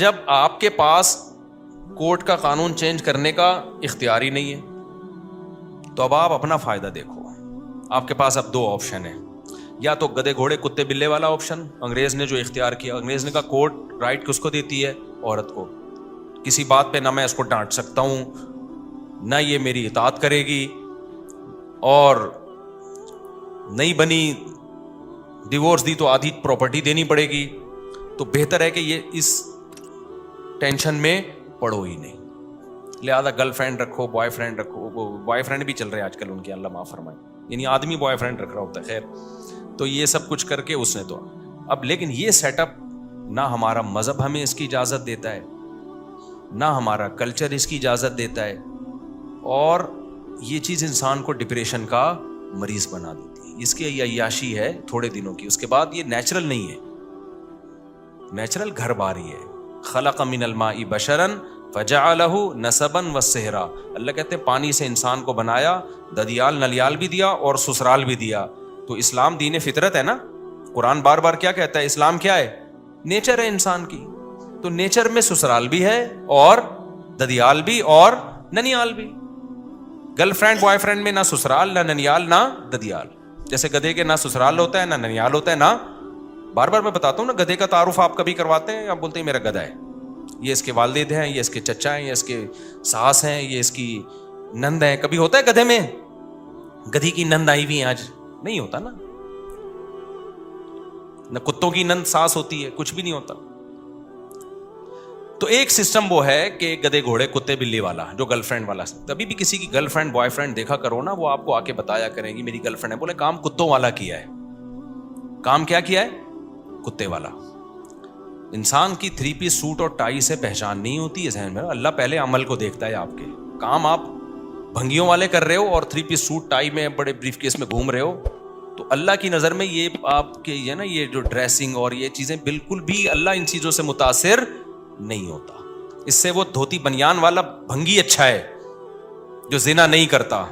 جب آپ کے پاس کورٹ کا قانون چینج کرنے کا اختیار ہی نہیں ہے تو اب آپ اپنا فائدہ دیکھو. آپ کے پاس اب دو آپشن ہیں, یا تو گدے گھوڑے کتے بلے والا آپشن, انگریز نے جو اختیار کیا, انگریز نے کہا کورٹ رائٹ کس کو دیتی ہے؟ عورت کو. کسی بات پہ نہ میں اس کو ڈانٹ سکتا ہوں, نہ یہ میری اطاعت کرے گی, اور نہیں بنی ڈیورس دی تو آدھی پراپرٹی دینی پڑے گی. تو بہتر ہے کہ یہ اس ٹینشن میں پڑو ہی نہیں. لہذا گرل فرینڈ رکھو, بوائے فرینڈ رکھو. بوائے فرینڈ بھی چل رہے ہیں آج کل ان کے, اللہ معاف فرمائے, یعنی آدمی بوائے فرینڈ رکھ رہا ہوتا ہے. خیر, تو یہ سب کچھ کر کے اس نے تو اب, لیکن یہ سیٹ اپ نہ ہمارا مذہب ہمیں اس کی اجازت دیتا ہے, نہ ہمارا کلچر اس کی اجازت دیتا ہے, اور یہ چیز انسان کو ڈپریشن کا مریض بنا دیتی ہے. اس کی یہ عیاشی ہے تھوڑے دنوں کی, اس کے بعد یہ نیچرل نہیں ہے. نیچرل گھر باری ہے. خلق من الماء بشرا فجعلہ نسبا وسحرا. اللہ کہتے ہیں پانی سے انسان کو بنایا, ددیال نلیال بھی دیا اور سسرال بھی دیا. تو اسلام دین فطرت ہے نا. قرآن بار بار کیا کہتا ہے؟ اسلام کیا ہے؟ نیچر ہے انسان کی. تو نیچر میں سسرال بھی ہے اور ددیال بھی اور ننیال بھی. گرل فرینڈ بوائے فرینڈ میں نہ سسرال نہ ننیال نہ ددیال. جیسے گدھے کے نہ سسرال ہوتا ہے نہ ننیال ہوتا ہے نہ, بار بار میں بتاتا ہوں نا, گدھے کا تعارف آپ کبھی کرواتے ہیں, آپ بولتے ہیں میرا گدھا ہے, یہ اس کے والد ہیں, یہ اس کے چچا ہیں, یہ اس کے ساس ہیں, یہ اس کی نند ہیں. کبھی ہوتا ہے گدھے میں گدھی کی نند آئی ہوئی ہیں آج؟ نہیں ہوتا نا. نہ کتوں کی نند ساس ہوتی ہے, کچھ بھی نہیں ہوتا. تو ایک سسٹم وہ ہے کہ گدے گھوڑے کتے بلی والا, جو گرل فرینڈ والا. کبھی بھی کسی کی گرل فرینڈ بوائے فرینڈ دیکھا کرو نا, وہ آپ کو آ کے بتایا کریں گی میری گرل فرینڈ ہے, بولے کام کتوں والا کیا ہے. کام کیا کیا ہے؟ کتے والا. انسان کی 3 پیس سوٹ اور ٹائی سے پہچان نہیں ہوتی ہے ذہن میں. اللہ پہلے عمل کو دیکھتا ہے. آپ کے کام آپ بھنگیوں والے کر رہے ہو اور 3 پیس سوٹ ٹائی میں بڑے بریف کیس میں گھوم رہے ہو, تو اللہ کی نظر میں یہ آپ کے یہ نا, یہ جو ڈریسنگ اور یہ چیزیں بالکل بھی, اللہ ان چیزوں سے متاثر نہیں ہوتا. اس سے وہ دھوتی بنیان والا بھنگی اچھا ہے جو زنا نہیں کرتا.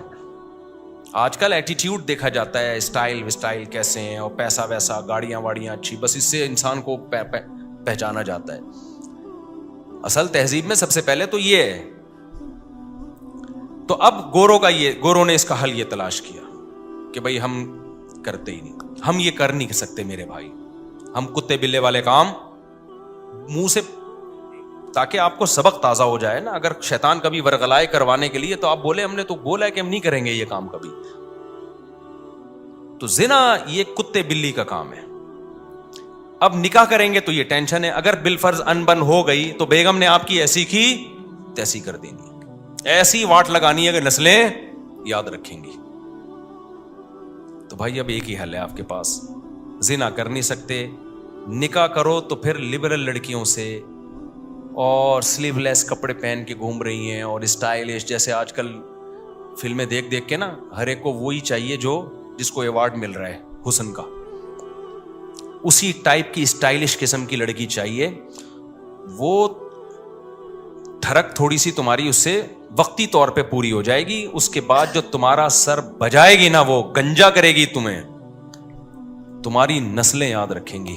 آج کل ایٹیٹیوڈ دیکھا جاتا ہے, اسٹائل وسٹائل کیسے ہیں, اور پیسہ ویسا, گاڑیاں واڑیاں اچھی, بس اس سے انسان کو پہچانا جاتا ہے. اصل تہذیب میں سب سے پہلے تو یہ ہے. تو اب گوروں نے اس کا حل یہ تلاش کیا کہ بھئی ہم کرتے ہی نہیں, ہم یہ کر نہیں سکتے میرے بھائی, ہم کتے بلے والے کام منہ سے, تاکہ آپ کو سبق تازہ ہو جائے نا. اگر شیطان کبھی ورغلائے کروانے کے لیے تو آپ بولے ہم نے تو بولا ہے کہ ہم نہیں کریں گے یہ کام کبھی. تو زنا یہ کتے بلی کا کام ہے. اب نکاح کریں گے تو یہ ٹینشن ہے. اگر بالفرض انبن ہو گئی تو بیگم نے آپ کی ایسی کی تیسی کر دینی, ایسی واٹ لگانی ہے کہ نسلیں یاد رکھیں گی. تو بھائی اب ایک ہی حل ہے آپ کے پاس, زنا کر نہیں سکتے, نکاح کرو تو پھر لبرل لڑکیوں سے, اور سلیو لیس کپڑے پہن کے گھوم رہی ہیں, اور اسٹائلش, جیسے آج کل فلمیں دیکھ دیکھ کے نا ہر ایک کو وہی چاہیے جو جس کو ایوارڈ مل رہا ہے حسن کا, اسی ٹائپ کی اسٹائلش قسم کی لڑکی چاہیے. وہ ٹھڑک تھوڑی سی تمہاری اس سے وقتی طور پہ پوری ہو جائے گی, اس کے بعد جو تمہارا سر بجائے گی نا, وہ گنجا کرے گی تمہیں, تمہاری نسلیں یاد رکھیں گی.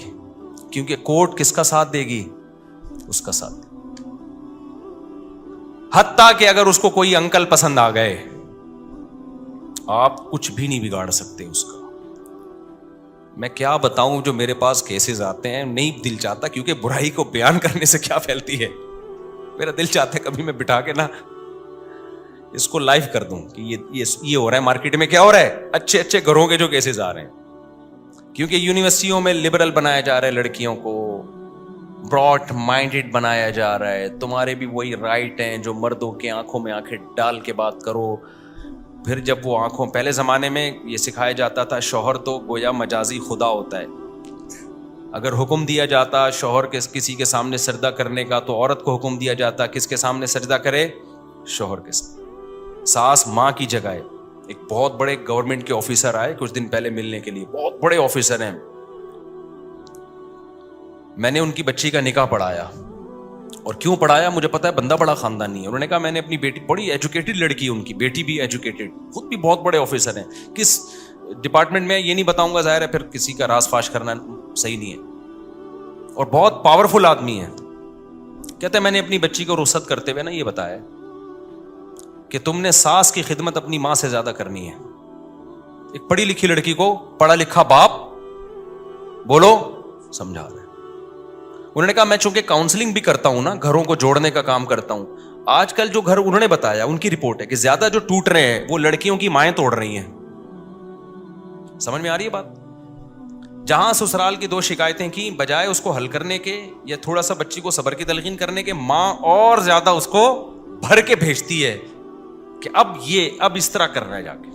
کیونکہ کورٹ کس کا ساتھ دے گی؟ اس کا ساتھ. حتیٰ کہ اگر اس کو کوئی انکل پسند آ گئے, آپ کچھ بھی نہیں بگاڑ سکتے اس کا. میں کیا بتاؤں, جو میرے پاس کیسز آتے ہیں, نہیں دل چاہتا, کیونکہ برائی کو بیان کرنے سے کیا پھیلتی ہے. میرا دل چاہتا ہے کبھی میں بٹھا کے نا اس کو لائیو کر دوں کہ یہ ہو رہا ہے مارکیٹ میں, کیا ہو رہا ہے, اچھے اچھے گھروں کے جو کیسز آ رہے ہیں. کیونکہ یونیورسٹیوں میں لبرل بنایا جا رہا ہے لڑکیوں کو, براڈ مائنڈڈ بنایا جا رہا ہے. تمہارے بھی وہی رائٹ ہیں جو مردوں کے آنکھوں میں آنکھیں ڈال کے بات کرو. پھر جب وہ آنکھوں, پہلے زمانے میں یہ سکھایا جاتا تھا شوہر تو گویا مجازی خدا ہوتا ہے. اگر حکم دیا جاتا شوہر کے کسی کے سامنے سجدہ کرنے کا, تو عورت کو حکم دیا جاتا کس کے سامنے سجدہ کرے؟ شوہر کے سامنے. ساس ماں کی جگہ ہے. ایک بہت بڑے گورنمنٹ کے آفیسر آئے کچھ دن پہلے ملنے کے لیے, بہت بڑے آفیسر ہیں. میں نے ان کی بچی کا نکاح پڑھایا, اور کیوں پڑھایا مجھے پتا ہے, بندہ بڑا خاندانی ہے. انہوں نے کہا میں نے اپنی بیٹی, بڑی ایجوکیٹڈ لڑکی, ان کی بیٹی بھی ایجوکیٹڈ, خود بھی بہت بڑے آفیسر ہیں. کس ڈپارٹمنٹ میں یہ نہیں بتاؤں گا, ظاہر ہے پھر کسی کا راز فاش کرنا صحیح نہیں ہے, اور بہت پاورفل آدمی ہے. کہتے ہیں میں نے اپنی بچی کو رخصت کرتے ہوئے نا یہ بتایا کہ تم نے ساس کی خدمت اپنی ماں سے زیادہ کرنی ہے. ایک پڑھی لکھی لڑکی کو پڑھا لکھا باپ بولو سمجھا رہے. انہوں نے کہا میں چونکہ کاؤنسلنگ بھی کرتا ہوں نا, گھروں کو جوڑنے کا کام کرتا ہوں, آج کل جو گھر انہوں نے بتایا ان کی رپورٹ ہے کہ زیادہ جو ٹوٹ رہے ہیں وہ لڑکیوں کی مائیں توڑ رہی ہیں. سمجھ میں آ رہی ہے بات؟ جہاں سسرال کی 2 شکایتیں کی, بجائے اس کو حل کرنے کے یا تھوڑا سا بچی کو صبر کی تلقین کرنے کے, ماں اور زیادہ اس کو بھر کے بھیجتی ہے کہ اب اس طرح کرنا ہے جا کے.